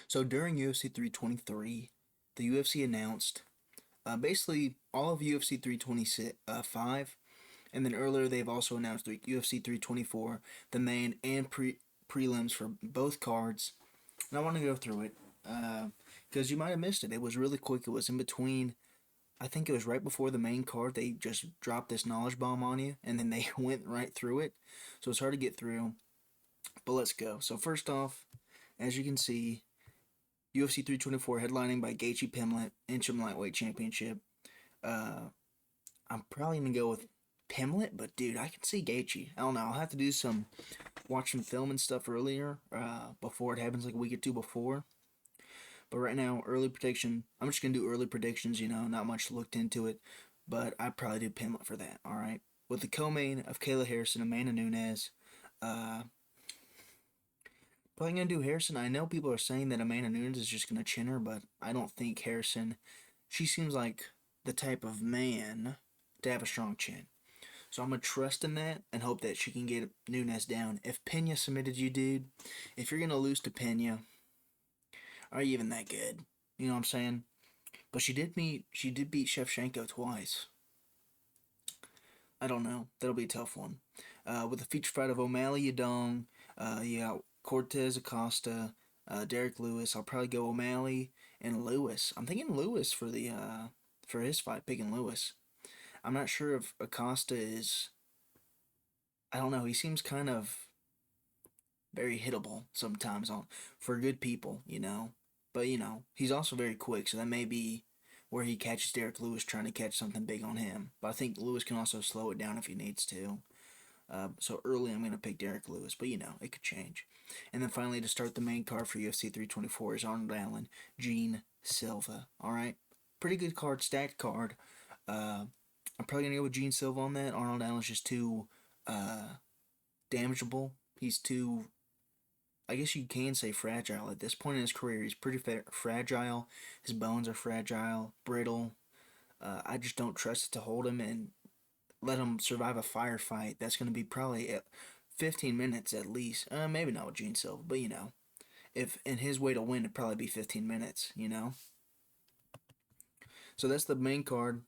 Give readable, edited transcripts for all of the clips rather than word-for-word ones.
So during UFC 323, the UFC announced basically all of UFC 325, and then earlier they've also announced UFC 324, the main and prelims for both cards. And I want to go through it because you might have missed it. It was really quick. It was in between. I think it was right before the main card. They just dropped this knowledge bomb on you, and then they went right through it. So it's hard to get through. But let's go. So first off, as you can see, UFC 324 headlining by Gaethje Pimlet, Interim Lightweight Championship. Uh, I'm probably gonna go with Pimlet, but dude, I can see Gaethje. I don't know. I'll have to do watch some film and stuff earlier, before it happens, like a week or two before. But right now, early prediction. I'm just gonna do early predictions. Not much looked into it, but I'd probably do Pimlet for that. All right. With the co-main of Kayla Harrison, Amanda Nunes. Uh, Probably gonna do Harrison. I know people are saying that Amanda Nunes is just gonna chin her, but I don't think Harrison. She seems like the type of man to have a strong chin. So I'm gonna trust in that and hope that she can get Nunes down. If Pena submitted you, dude, if you're gonna lose to Pena, are you even that good? You know what I'm saying? But she did beat Shevchenko twice. I don't know. That'll be a tough one. With the feature fight of O'Malley Yadong, you got Cortez Acosta, Derek Lewis. I'll probably go O'Malley and Lewis. I'm thinking Lewis for his fight, picking Lewis. I'm not sure if Acosta is. I don't know. He seems kind of very hittable sometimes on for good people. But he's also very quick, so that may be where he catches Derek Lewis trying to catch something big on him. But I think Lewis can also slow it down if he needs to. So early, I'm going to pick Derek Lewis, but it could change. And then finally, to start the main card for UFC 324 is Arnold Allen, Gene Silva. All right, pretty good card, stacked card. I'm probably going to go with Gene Silva on that. Arnold Allen's just too damageable. He's too, I guess you can say, fragile. At this point in his career, he's pretty fragile. His bones are fragile, brittle. I just don't trust it to hold him and let him survive a firefight. That's going to be probably at 15 minutes at least. Maybe not with Gene Silva, but if in his way to win, it'd probably be 15 minutes. So that's the main card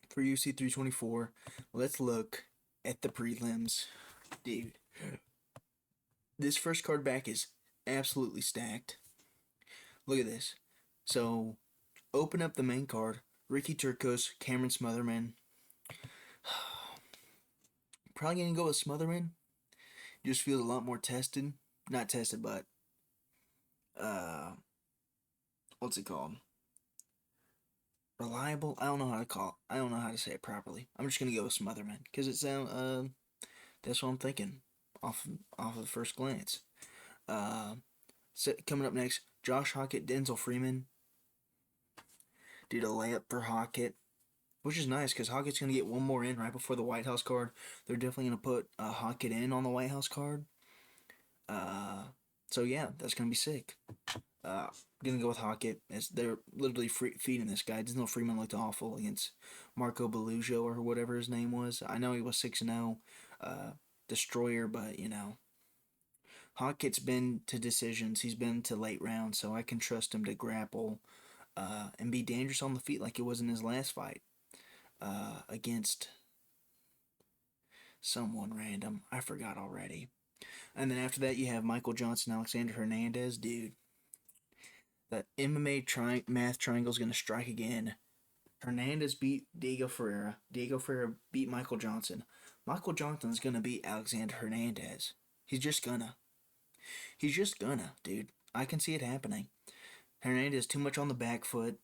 for UC 324. Let's look at the prelims. Dude, this first card back is absolutely stacked. Look at this. So, open up the main card. Ricky Turcos, Cameron Smotherman. Probably gonna go with Smotherman. Just feels a lot more tested. Not tested, but uh, what's it called? Reliable. I don't know how to call it. I don't know how to say it properly. I'm just gonna go with Smotherman because it sounds. That's what I'm thinking off of the first glance. Uh, Coming up next, Josh Hockett, Denzel Freeman. Did a layup for Hockett, which is nice because Hockett's gonna get one more in right before the White House card. They're definitely gonna put Hockett in on the White House card. Uh, so yeah, that's gonna be sick. Uh, gonna go with Hockett as they're literally feeding this guy. Denzel Freeman looked awful against Marco Belujo or whatever his name was. I know he was 6-0, destroyer, but Hockett's been to decisions. He's been to late rounds, so I can trust him to grapple and be dangerous on the feet like it was in his last fight against someone random. I forgot already. And then after that, you have Michael Johnson, Alexander Hernandez. Dude, the MMA math triangle is going to strike again. Hernandez beat Diego Ferreira. Diego Ferreira beat Michael Johnson. Michael Johnson's going to beat Alexander Hernandez. He's just gonna. He's just gonna, dude. I can see it happening. Hernandez too much on the back foot.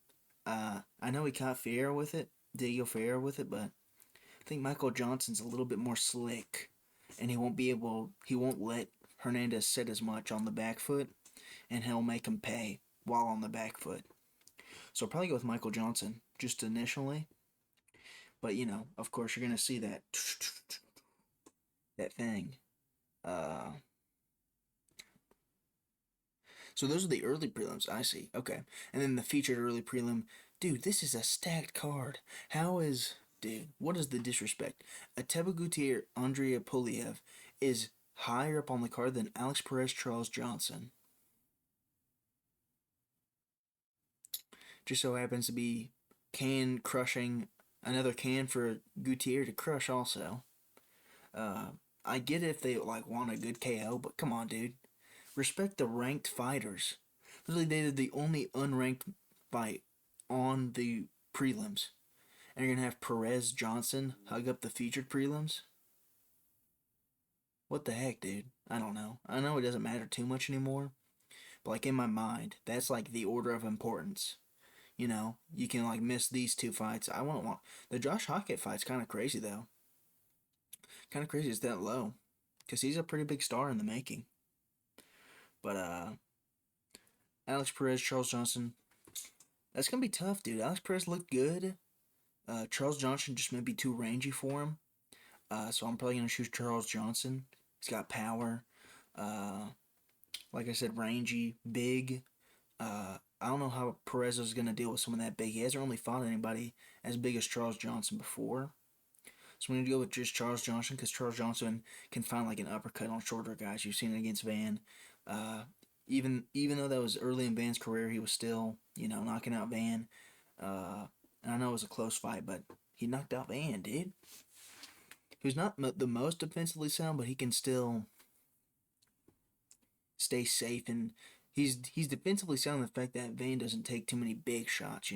I know he caught Ferreira with it, Diego Ferreira with it, but I think Michael Johnson's a little bit more slick, and he won't let Hernandez sit as much on the back foot, and he'll make him pay while on the back foot. So I'll probably go with Michael Johnson just initially, but of course, you're gonna see that thing. Uh, so those are the early prelims. I see. Okay, and then the featured early prelim. Dude, this is a stacked card. Dude, what is the disrespect? Ateba Gutierrez, Andrea Poliev is higher up on the card than Alex Perez, Charles Johnson. Just so happens to be can crushing another can for Gutierrez to crush also. Uh, I get it if they like want a good KO, but come on, dude. Respect the ranked fighters. Literally, they did the only unranked fight on the prelims. And you're gonna have Perez Johnson hug up the featured prelims? What the heck, dude? I don't know. I know it doesn't matter too much anymore, but like in my mind, that's like the order of importance. You know, you can like miss these two fights. I won't want the Josh Hockett fight's kind of crazy though. Kind of crazy it's that low, because he's a pretty big star in the making. But Alex Perez, Charles Johnson, that's gonna be tough, dude. Alex Perez looked good. Charles Johnson just may be too rangy for him. So I'm probably gonna choose Charles Johnson. He's got power. Uh, like I said, rangy, big. I don't know how Perez is gonna deal with someone that big. He hasn't really fought anybody as big as Charles Johnson before. So I'm gonna go with just Charles Johnson because Charles Johnson can find like an uppercut on shorter guys. You've seen it against Van. Uh, even though that was early in Van's career, he was still knocking out Van. And I know it was a close fight, but he knocked out Van, dude. He was not the most defensively sound, but he can still stay safe, and he's defensively sound in the fact that Van doesn't take too many big shots.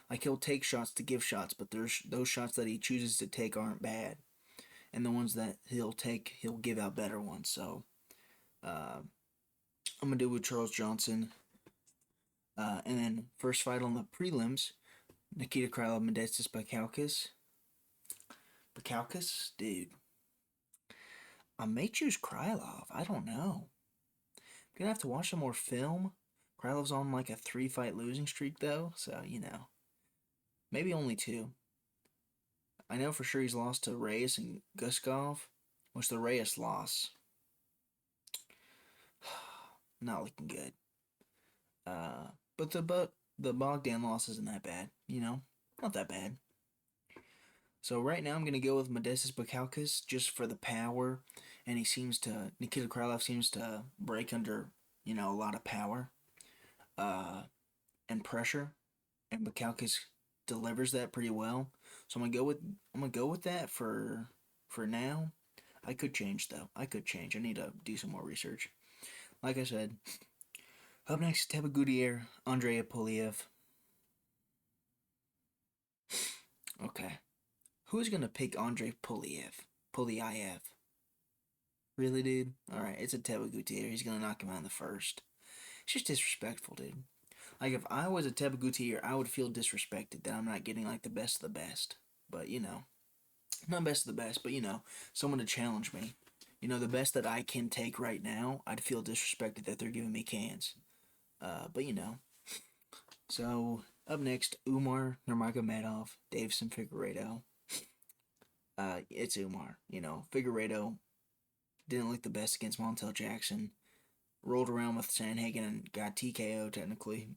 Like he'll take shots to give shots, but there's those shots that he chooses to take aren't bad, and the ones that he'll take, he'll give out better ones. So uh, I'm gonna do with Charles Johnson, and then first fight on the prelims, Nikita Krylov, Modestas Bukauskas. Bukauskas, dude. I may choose Krylov. I don't know. I'm gonna have to watch some more film. Krylov's on like a 3-fight losing streak though, so maybe only 2. I know for sure he's lost to Reyes and Guskov, which the Reyes loss, not looking good. Uh, but the Bogdan loss isn't that bad, not that bad. So right now I'm gonna go with Modestas Bukauskas just for the power, and Nikita Krylov seems to break under a lot of power, uh, and pressure, and Bukauskas delivers that pretty well. So I'm gonna go with that for now. I could change though. I could change. I need to do some more research. Like I said, up next, Teba Gutierrez, Andrei Poliev. Okay, who's gonna pick Andrei Poliev? Poliev. Really, dude? All right, it's a Teba Gutierrez. He's gonna knock him out in the first. It's just disrespectful, dude. Like if I was a Teba Gutierrez, I would feel disrespected that I'm not getting like the best of the best. But not best of the best, but someone to challenge me. The best that I can take right now, I'd feel disrespected that they're giving me cans. But. So up next, Umar Nurmagomedov, Davison Figueiredo. It's Umar. Figueiredo didn't look the best against Montel Jackson. Rolled around with Sandhagen and got TKO technically.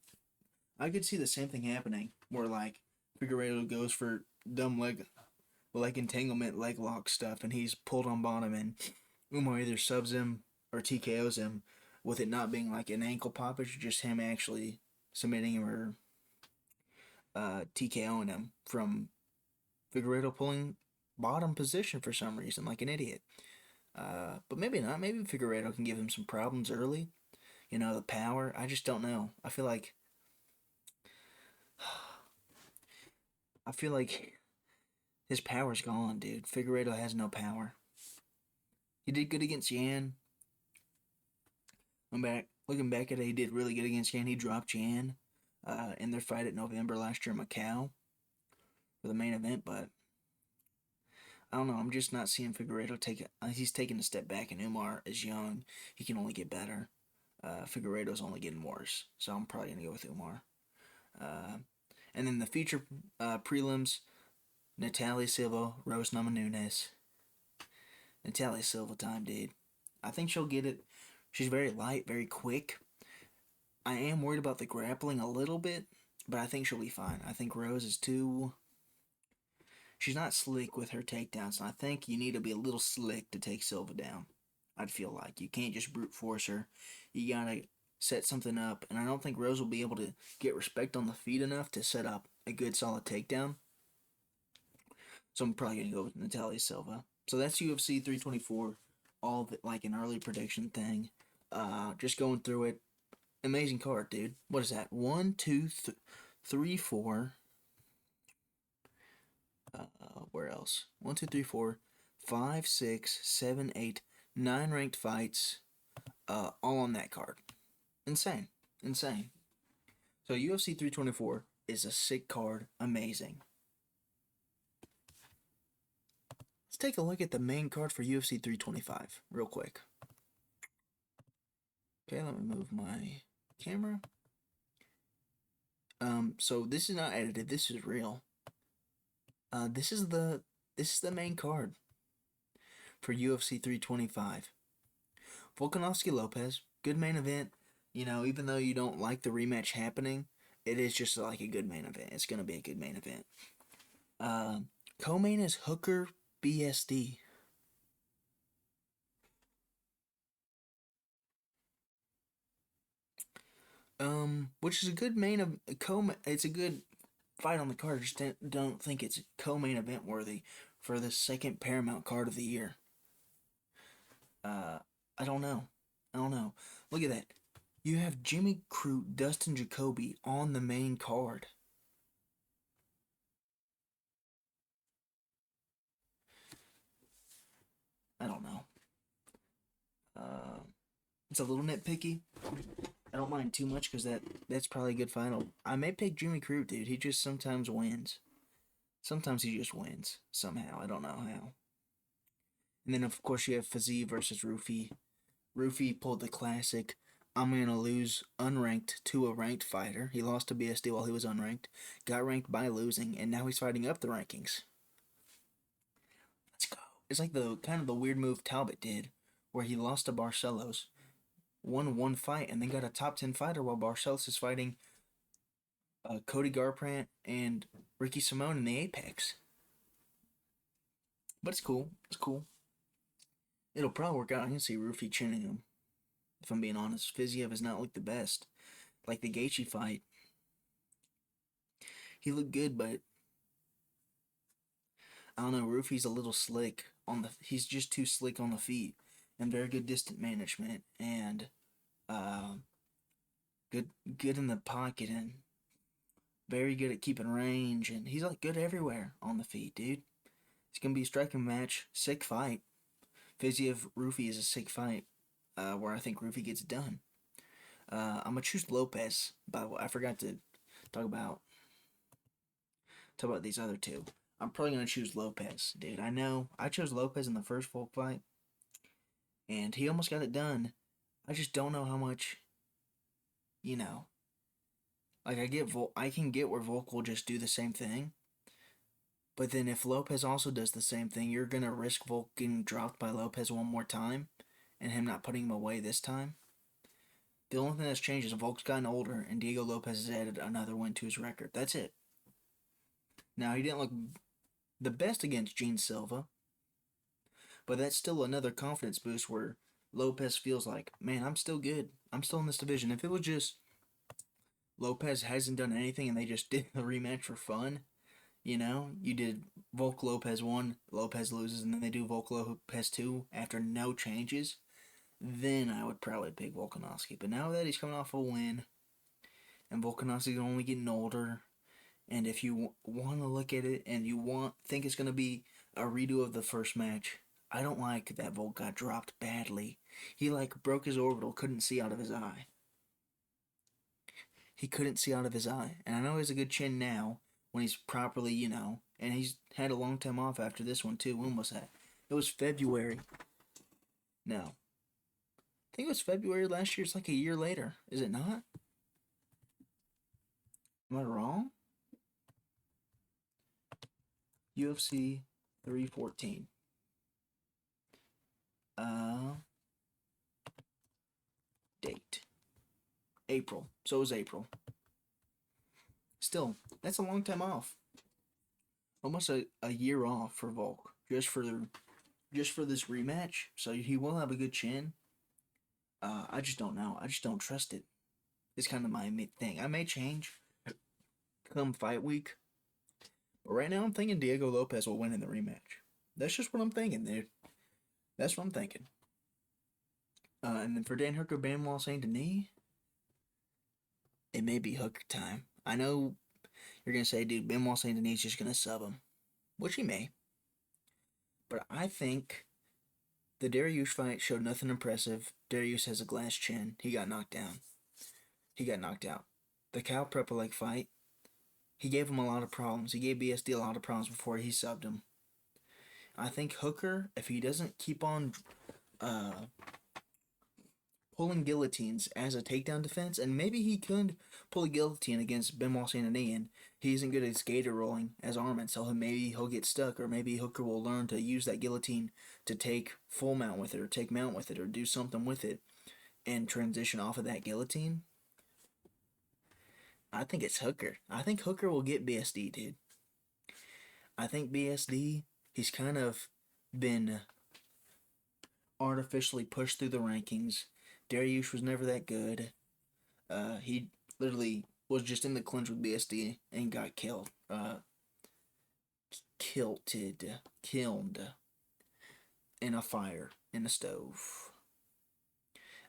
I could see the same thing happening, where like Figueiredo goes for dumb leg entanglement, leg lock stuff, and he's pulled on bottom, and Umar either subs him or TKOs him, with it not being like an ankle poppage, just him actually submitting him or TKOing him from Figueiredo pulling bottom position for some reason, like an idiot. But maybe not. Maybe Figueiredo can give him some problems early. The power. I just don't know. I feel like his power's gone, dude. Figueiredo has no power. He did good against Yan. Looking back at it, he did really good against Yan. He dropped Yan in their fight at November last year in Macau for the main event, but I don't know. I'm just not seeing Figueiredo take it. He's taking a step back, and Umar is young. He can only get better. Figueiredo's only getting worse, so I'm probably gonna go with Umar. Uh, and then the feature prelims: Natalia Silva, Rose Namajunas. Natalia Silva time, dude. I think she'll get it. She's very light, very quick. I am worried about the grappling a little bit, but I think she'll be fine. I think Rose is too. She's not slick with her takedowns, and I think you need to be a little slick to take Silva down. I'd feel like you can't just brute force her. You gotta set something up, and I don't think Rose will be able to get respect on the feet enough to set up a good solid takedown. So I'm probably gonna go with Natalia Silva. So that's UFC 324, all of it like an early prediction thing. Just going through it. Amazing card, dude. What is that? One, two, three, four. Where else? One, two, three, four, five, six, seven, eight, nine ranked fights. All on that card. Insane, insane. So UFC 324 is a sick card. Amazing. Let's take a look at the main card for UFC 325 real quick. Okay, let me move my camera. So this is not edited. This is real. This is the main card for UFC 325. Volkanovski Lopez, good main event. You know, even though you don't like the rematch happening, it is just like a good main event. It's gonna be a good main event. Co-main is Hooker BSD. Which is a good main of It's a good fight on the card. Just don't think it's co-main event worthy for the second Paramount card of the year. I don't know. I don't know. Look at that. You have Jimmy Crute, Dustin Jacoby on the main card. I don't know. It's a little nitpicky. I don't mind too much because that's probably a good final. I may pick Jimmy Crute, dude. He just sometimes wins. Sometimes he just wins somehow. I don't know how. And then of course you have Fiziev versus Rufy. Rufy pulled the classic. I'm gonna lose unranked to a ranked fighter. He lost to BSD while he was unranked. Got ranked by losing, and now he's fighting up the rankings. Let's go. It's like the kind of the weird move Talbot did, where he lost to Barcelos, won one fight, and then got a top 10 fighter while Barcelos is fighting Cody Garbrandt and Ricky Simone in the Apex. But it's cool. It's cool. It'll probably work out. I can see Rufy chinning him. If I'm being honest, Fiziev has not looked the best. Like the Gaethje fight, he looked good, but I don't know. Rufy's a little slick on the. He's just too slick on the feet, and very good distance management, and uh, good in the pocket, and very good at keeping range, and he's like good everywhere on the feet, dude. It's gonna be a striking match, sick fight. Fiziev Rufy is a sick fight, where I think Rufy gets done. I'm gonna choose Lopez. By the way, I forgot to talk about these other two. I'm probably gonna choose Lopez, dude. I know I chose Lopez in the first Volk fight, and he almost got it done. I just don't know how much, you know. Like I can get where Volk will just do the same thing, but then if Lopez also does the same thing, you're gonna risk Volk getting dropped by Lopez one more time, and him not putting him away this time. The only thing that's changed is Volk's gotten older, and Diego Lopez has added another win to his record. That's it. Now, he didn't look the best against Gene Silva, but that's still another confidence boost where Lopez feels like, man, I'm still good. I'm still in this division. If it was just Lopez hasn't done anything and they just did the rematch for fun, you did Volk Lopez 1, Lopez loses, and then they do Volk Lopez 2 after no changes, then I would probably pick Volkanovski. But now that he's coming off a win, and Volkanovski's only getting older, and if you want to look at it and you think it's going to be a redo of the first match, I don't like that Volk got dropped badly. He broke his orbital, couldn't see out of his eye. He couldn't see out of his eye. And I know he has a good chin now when he's properly, and he's had a long time off after this one too. When was that? It was February. No. I think it was February last year. It's like a year later. Is it not? Am I wrong? UFC 314. Date. April. So it was April. Still, that's a long time off. Almost a year off for Volk. Just for this rematch. So he will have a good chin. I just don't know. I just don't trust it. Is kind of my thing. I may change come fight week, but right now I'm thinking Diego Lopez will win in the rematch. That's just what I'm thinking, dude. That's what I'm thinking. And then for Dan Hooker, Benoit Saint Denis, it may be Hooker time. I know you're gonna say, dude, Benoit Saint Denis is just gonna sub him, which he may. But I think the Dariush fight showed nothing impressive. Dariush has a glass chin. He got knocked down. He got knocked out. The Cal Prepolek fight, he gave him a lot of problems. He gave BSD a lot of problems before he subbed him. I think Hooker, if he doesn't keep on uh, pulling guillotines as a takedown defense, and maybe he could pull a guillotine against Benoit Saint Denis, and he isn't good at skater rolling as Armin, so maybe he'll get stuck, or maybe Hooker will learn to use that guillotine to take full mount with it, or take mount with it, or do something with it, and transition off of that guillotine. I think it's Hooker. I think Hooker will get BSD, dude. I think BSD, he's kind of been artificially pushed through the rankings. Dariush was never that good. He literally was just in the clinch with BSD and got killed. Killed in a fire, in a stove.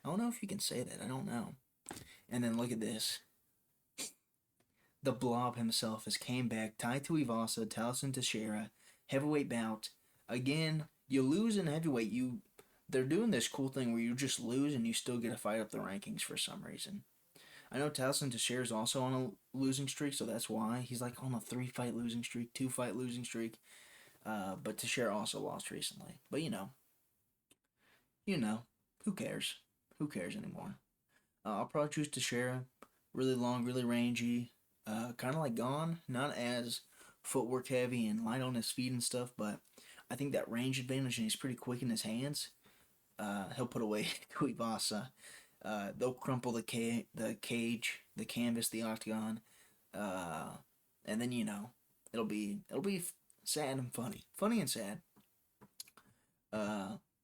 I don't know if you can say that. I don't know. And then look at this. The Blob himself has came back. Tai Tuivasa, Taliesin Teixeira, heavyweight bout. Again, you lose in heavyweight. They're doing this cool thing where you just lose and you still get to fight up the rankings for some reason. I know Taliesin Teixeira is also on a losing streak, so that's why he's like on a 3-fight losing streak, 2-fight losing streak. But Teixeira also lost recently. But who cares? Who cares anymore? I'll probably choose Teixeira. Really long, really rangy. Kind of like Gone, not as footwork heavy and light on his feet and stuff, but I think that range advantage and he's pretty quick in his hands. He'll put away Tuivasa. They'll crumple the cage, the canvas, the octagon, and then it'll be sad and funny and sad.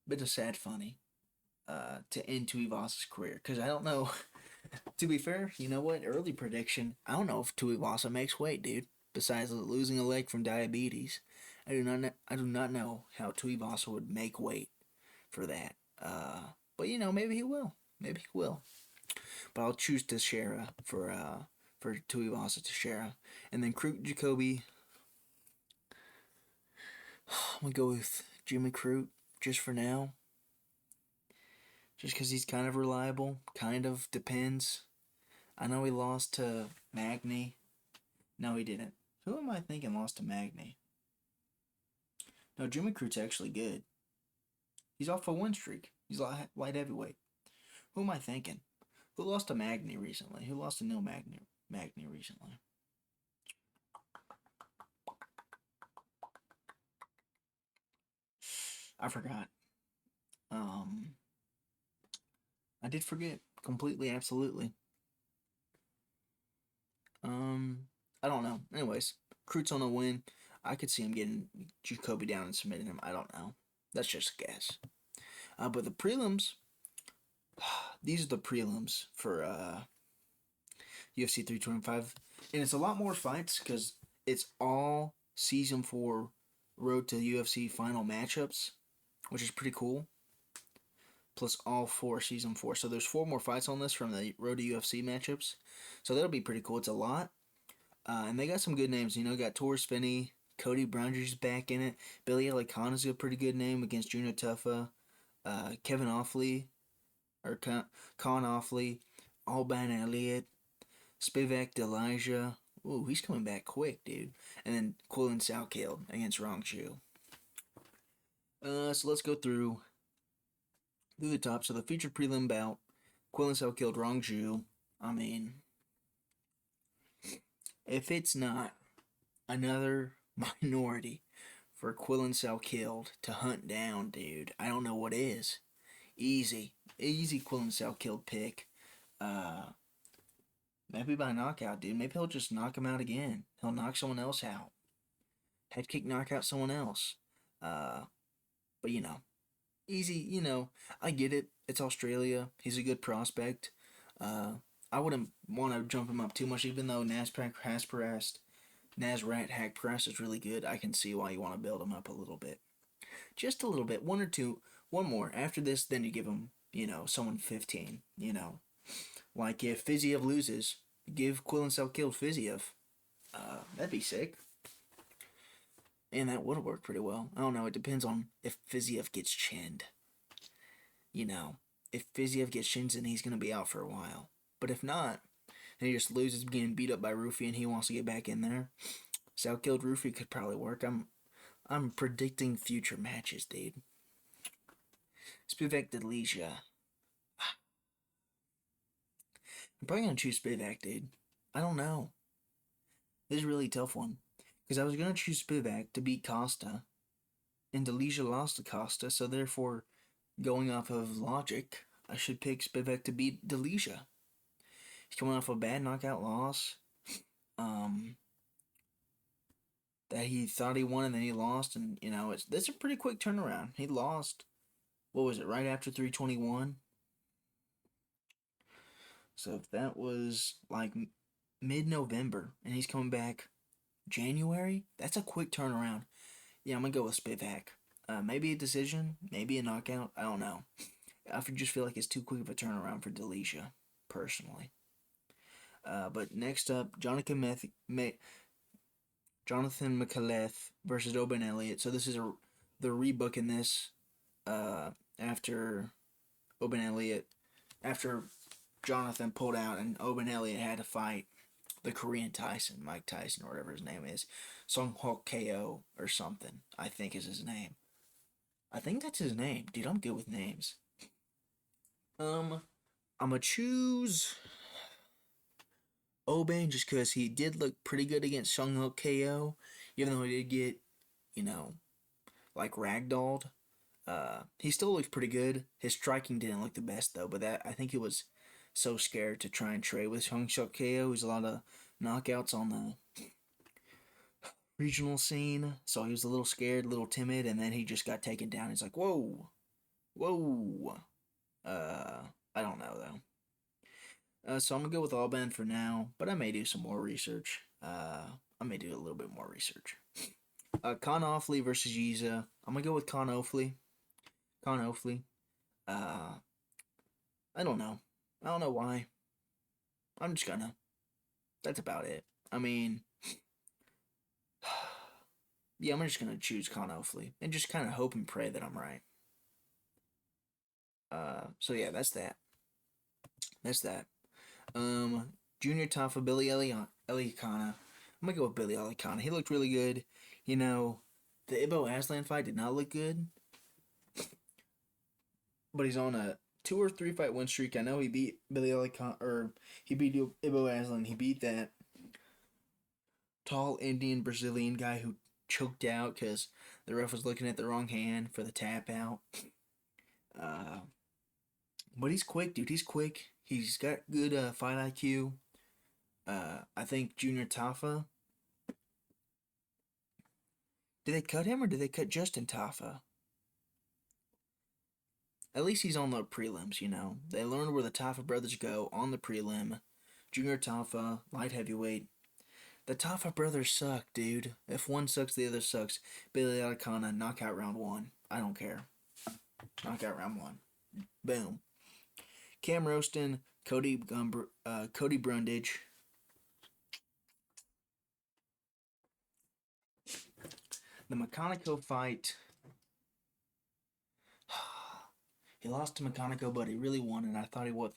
Bit of sad funny. To end Tuivasa's career, because I don't know. To be fair, you know what? Early prediction. I don't know if Tuivasa makes weight, dude. Besides losing a leg from diabetes, I do not know how Tuivasa would make weight for that. But maybe he will. Maybe he will. But I'll choose Teixeira for Tuivasa Teixeira, and then Crute Jacoby. I'm gonna go with Jimmy Crute just for now. Just because he's kind of reliable, kind of depends. I know he lost to Magny. No, he didn't. Who am I thinking lost to Magny? No, Jimmy Crute's actually good. He's off a win streak. He's light heavyweight. Who am I thinking? Who lost to Magny recently? Who lost to Neil Magny recently? I forgot. I did forget completely, absolutely. I don't know. Anyways, Crute's on a win. I could see him getting Jacoby down and submitting him. I don't know. That's just a guess. But the prelims, these are the prelims for UFC 325, and it's a lot more fights because it's all season 4 Road to UFC final matchups, which is pretty cool. Plus all 4 season 4. So there's 4 more fights on this from the Road to UFC matchups. So that'll be pretty cool. It's a lot. And they got some good names. Got Torres Finney, Cody Brunger's back in it. Billy Alicana's a pretty good name against Juna Tuffa. Kevin Offley, or Con Offley, Alban Elliott, Spivak D'Elijah. Ooh, he's coming back quick, dude. And then Quillen Salkeld against Rong Zhu. So let's go through the top. So the featured prelim bout, Quillen Salkeld, Rong Zhu. I mean, if it's not another minority for Quillen Salkeld to hunt down, dude, I don't know what is. Easy Quillen Salkeld pick. Maybe by knockout, dude. Maybe he'll just knock him out again. He'll knock someone else out. Head kick, knock out someone else. But easy. I get it. It's Australia. He's a good prospect. I wouldn't want to jump him up too much, even though Nasrat Hack Press is really good. I can see why you want to build him up a little bit. Just a little bit. One or two. One more. After this, then you give him, someone 15. Like if Fiziev loses, give Quill killed Fiziev. That'd be sick. And that would have worked pretty well. I don't know. It depends on if Fiziev gets chinned. If Fiziev gets chinned, then he's going to be out for a while. But if not, and he just loses getting beat up by Rufy and he wants to get back in there, Sal killed Rufy could probably work. I'm predicting future matches, dude. Spivak Delisha. I'm probably gonna choose Spivak, dude. I don't know. This is a really tough one. Because I was gonna choose Spivak to beat Costa, and Delisha lost to Costa, so therefore, going off of logic, I should pick Spivak to beat Delisha. He's coming off a bad knockout loss. That he thought he won and then he lost, and that's a pretty quick turnaround. He lost, what was it, right after 321? So if that was like mid-November and he's coming back January, that's a quick turnaround. Yeah, I'm gonna go with Spivak. Maybe a decision, maybe a knockout. I don't know. I just feel like it's too quick of a turnaround for Delisha, personally. But next up, Jonathan McAuliffe versus Oban Elliott. So this is they're rebooking this after Jonathan pulled out and Oban Elliott had to fight the Korean Tyson, Mike Tyson, or whatever his name is, Song Ho KO or something, I think is his name. I think that's his name, dude. I'm good with names. I'm gonna choose Oban just because he did look pretty good against Sung Ho KO, even though he did get, like ragdolled. He still looks pretty good. His striking didn't look the best though, but I think he was so scared to try and trade with Sung Ho KO. He's a lot of knockouts on the regional scene, so he was a little scared, a little timid, and then he just got taken down. He's like, whoa. I don't know though. So I'm gonna go with Alban for now, but I may do some more research. I may do a little bit more research. Con Offley versus Yiza. I'm gonna go with Con Offley. I don't know. I don't know why. I'm just gonna. That's about it. I mean, yeah, I'm just gonna choose Con Offley and just kind of hope and pray that I'm right. So yeah, that's that. Junior Tafa, Billy Elikana. I'm gonna go with Billy Elikana. He looked really good. The Ibo Aslan fight did not look good, but he's on a 2 or 3 fight win streak. I know he beat Billy Elikana, or he beat Ibo Aslan. He beat that tall Indian Brazilian guy who choked out because the ref was looking at the wrong hand for the tap out. But he's quick, dude. He's quick. He's got good fight IQ. I think Junior Tafa. Did they cut him or did they cut Justin Tafa? At least he's on the prelims, They learned where the Tafa brothers go on the prelim. Junior Tafa, light heavyweight. The Tafa brothers suck, dude. If one sucks, the other sucks. Billy Elikana, knockout round 1. I don't care. Knockout round 1. Boom. Cam Roston, Cody Brundage. The McConaughey fight. He lost to McConaughey, but he really won, and I thought he won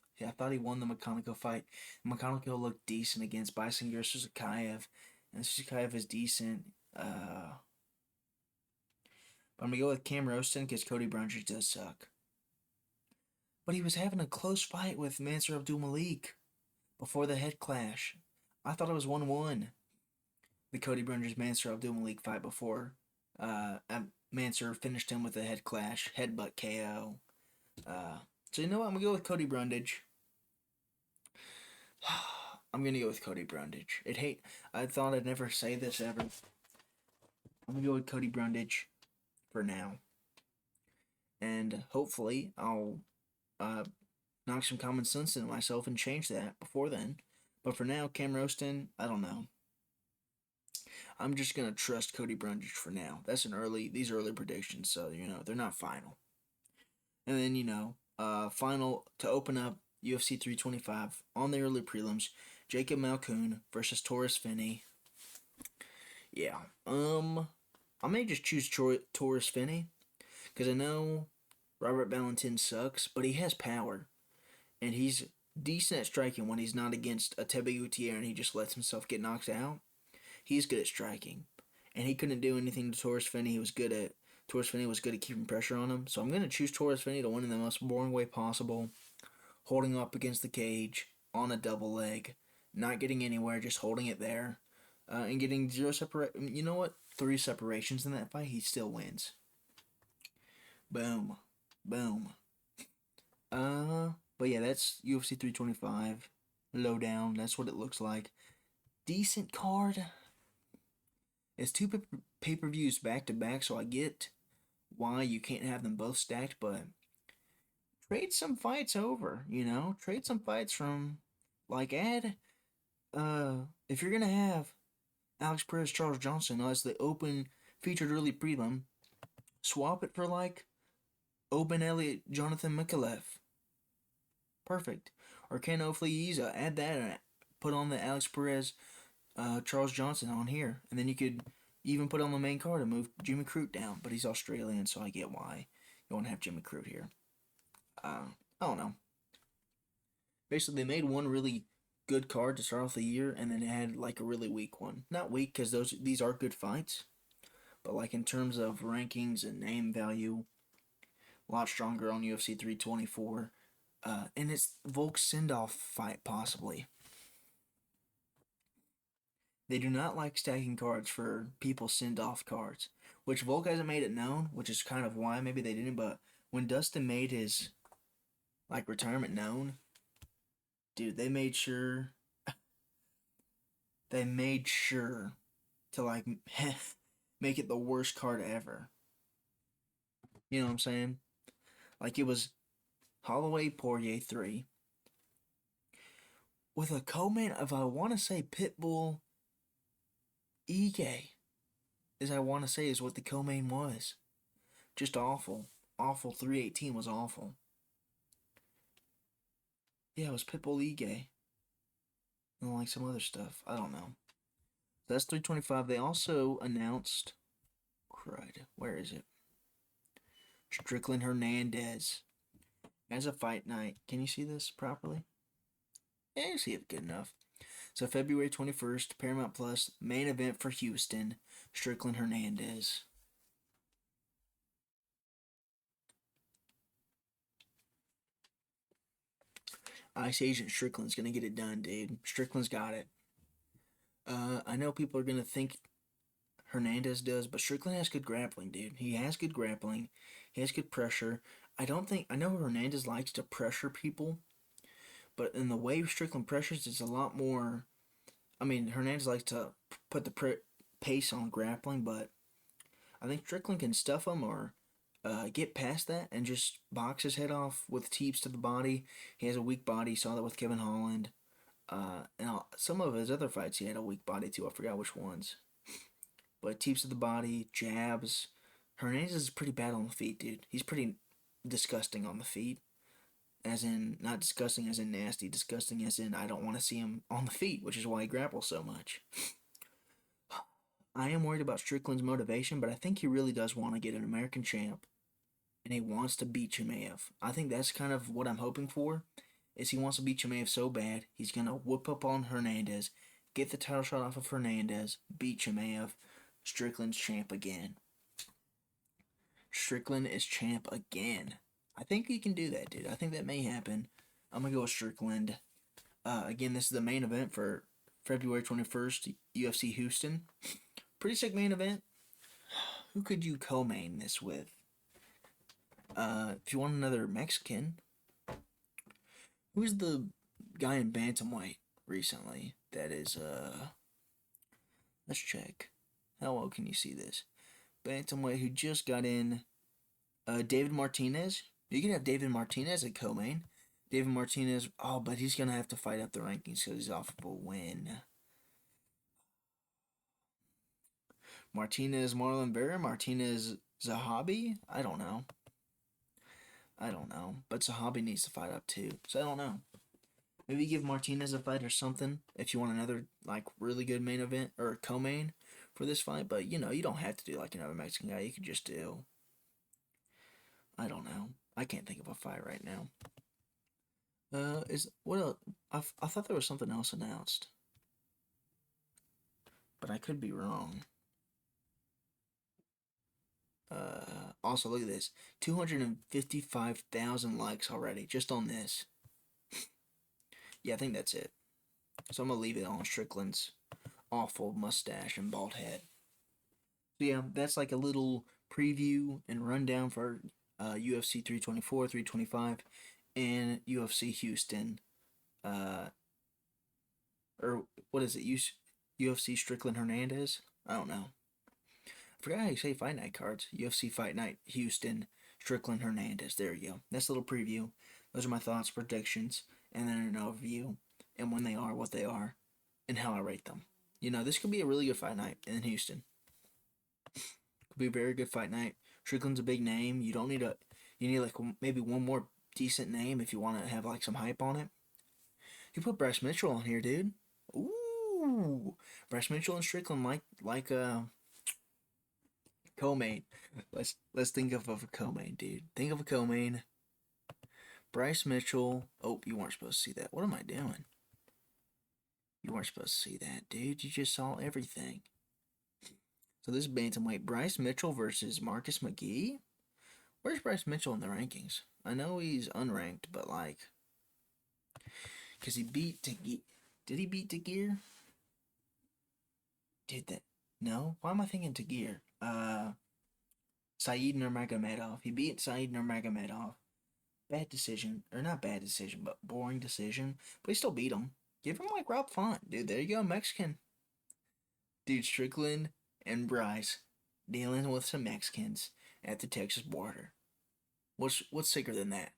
the McConaughey fight. McConaughey looked decent against Bison versus Zakayev, and Zakayev is decent. But I'm gonna go with Cam Roston because Cody Brundage does suck. But he was having a close fight with Mansur Abdul-Malik before the head clash. I thought it was 1-1. The Cody Brundage Mansur Abdul-Malik fight before Mansur finished him with a head clash, headbutt KO. So you know what? I'm gonna go with Cody Brundage. I'm gonna go with Cody Brundage. I thought I'd never say this ever. I'm gonna go with Cody Brundage for now, and hopefully I'll knock some common sense into myself and change that before then. But for now, Cam Roston, I don't know. I'm just gonna trust Cody Brundage for now. That's an early. These are early predictions, so they're not final. And then final to open up UFC 325 on the early prelims, Jacob Malkoon versus Taurus Finney. Yeah, I may just choose Taurus Finney because I know Robert Valentin sucks, but he has power and he's decent at striking when he's not against a Tebe Gutierrez and he just lets himself get knocked out. He's good at striking, and he couldn't do anything to Taurus Finney. Taurus Finney was good at keeping pressure on him. So I'm gonna choose Taurus Finney to win in the most boring way possible, holding up against the cage on a double leg, not getting anywhere, just holding it there, and getting zero separate. You know what? 3 separations in that fight, he still wins. Boom, boom. But yeah, that's UFC 325. Lowdown. That's what it looks like. Decent card. It's 2 pay-per-views back to back, so I get why you can't have them both stacked, but trade some fights over, Trade some fights from add if you're gonna have Alex Perez Charles Johnson as the open featured early prelim, swap it for Open Elliott Jonathan Mikalev. Perfect. Or Ken Oflieza, add that and put on the Alex Perez Charles Johnson on here. And then you could even put on the main card and move Jimmy Crute down. But he's Australian, so I get why you want to have Jimmy Crute here. I don't know. Basically, they made one really good card to start off the year, and then it had a really weak one. Not weak because these are good fights, but in terms of rankings and name value, a lot stronger on UFC 324. And it's Volk's send-off fight, possibly. They do not like stacking cards for people's send-off cards, which Volk hasn't made it known, which is kind of why maybe they didn't, but when Dustin made his, retirement known, dude, they made sure to, make it the worst card ever. You know what I'm saying? It was Holloway Poirier 3 with a co-main of, I want to say, Pitbull Ige, as I want to say is what the co-main was. Just awful. Awful. 318 was awful. Yeah, it was Pitbull Ige. And some other stuff. I don't know. That's 325. They also announced... Crud. Where is it? Strickland Hernandez. As a fight night. Can you see this properly? Yeah, you see it good enough. So February 21st, Paramount Plus, main event for Houston, Strickland Hernandez. Ice Agent Strickland's going to get it done, dude. Strickland's got it. I know people are going to think Hernandez does, but Strickland has good grappling, dude. He has good grappling. He has good pressure. I know Hernandez likes to pressure people, but in the way Strickland pressures, it's a lot more... Hernandez likes to put the pace on grappling, but I think Strickland can stuff him or get past that and just box his head off with teeps to the body. He has a weak body. Saw that with Kevin Holland. And some of his other fights, he had a weak body too. I forgot which ones. But teeps to the body, jabs. Hernandez is pretty bad on the feet, dude. He's pretty disgusting on the feet. As in, not disgusting as in nasty, disgusting as in I don't want to see him on the feet, which is why he grapples so much. I am worried about Strickland's motivation, but I think he really does want to get an American champ, and he wants to beat Chimaev. I think that's kind of what I'm hoping for, is he wants to beat Chimaev so bad, he's going to whoop up on Hernandez, get the title shot off of Hernandez, beat Chimaev, Strickland's champ again. Strickland is champ again. I think he can do that, dude. I think that may happen. I'm going to go with Strickland. Again, this is the main event for February 21st, UFC Huston. Pretty sick main event. Who could you co-main this with? If you want another Mexican, who's the guy in bantamweight recently that is, let's check. How well can you see this? Bantamweight who just got in, David Martinez. You can have David Martinez at co-main. David Martinez. Oh, but he's gonna have to fight up the rankings because he's off of a win. Martinez, Marlon Vera, Martinez, Zahabi. I don't know. But Zahabi needs to fight up too. So I don't know. Maybe give Martinez a fight or something if you want another like really good main event or co-main for this fight. But you don't have to do like another Mexican guy. You could just do. I don't know. I can't think of a fight right now. Is what else? I thought there was something else announced, but I could be wrong. Also look at this, 255,000 likes already just on this. Yeah, I think that's it. So I'm gonna leave it on Strickland's awful mustache and bald head. So yeah, that's like a little preview and rundown for UFC 324, 325, and UFC Huston. Uh, or what is it? UFC Strickland Hernandez? I don't know. I forgot how you say fight night cards. UFC Fight Night Houston Strickland Hernandez. There you go. That's a little preview. Those are my thoughts, predictions, and then an overview, and when they are, what they are, and how I rate them. This could be a really good fight night in Houston. Could be a very good fight night. Strickland's a big name. You need like maybe one more decent name if you want to have like some hype on it. You put Bryce Mitchell on here, dude. Ooh, Bryce Mitchell and Strickland like co-main. Let's think of a co-main, dude. Think of a co-main. Bryce Mitchell. Oh, you weren't supposed to see that. What am I doing? You weren't supposed to see that, dude. You just saw everything. So this is bantamweight. Bryce Mitchell versus Marcus McGee. Where's Bryce Mitchell in the rankings? I know he's unranked, but like, because he beat Tagir. Did he beat Tagir? Did that? No? Why am I thinking Tagir? Saeed Nurmagomedov. He beat Saeed Nurmagomedov. Bad decision. Or not bad decision, but boring decision. But he still beat him. Give him like Rob Font. Dude, there you go, Mexican. Dude, Strickland and Bryce dealing with some Mexicans at the Texas border. What's sicker than that?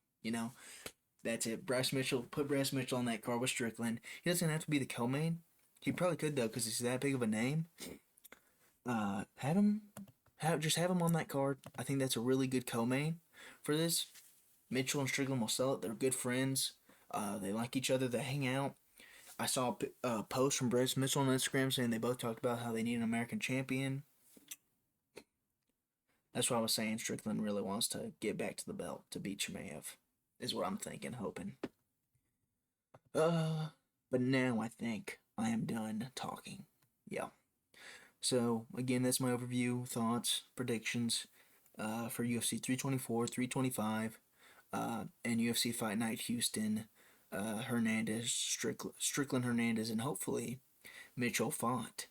That's it. Bryce Mitchell, put Bryce Mitchell on that card with Strickland. He doesn't have to be the co-main. He probably could though, because he's that big of a name. Just have him on that card. I think that's a really good co-main for this. Mitchell and Strickland will sell it. They're good friends. They like each other. They hang out. I saw a post from Bryce Mitchell on Instagram saying they both talked about how they need an American champion. That's what I was saying. Strickland really wants to get back to the belt to beat Chimaev, is what I'm thinking, hoping. But now I think I am done talking. Yeah. So again, that's my overview, thoughts, predictions, for UFC 324, 325, and UFC Fight Night Houston, Hernandez, Strickland Hernandez, and hopefully Mitchell Font.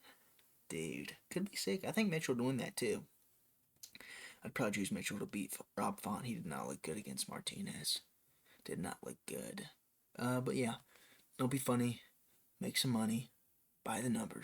Dude, could be sick. I think Mitchell doing that too. I'd probably choose Mitchell to beat Rob Font. He did not look good against Martinez. Did not look good. But yeah, don't be funny. Make some money. Buy the numbers.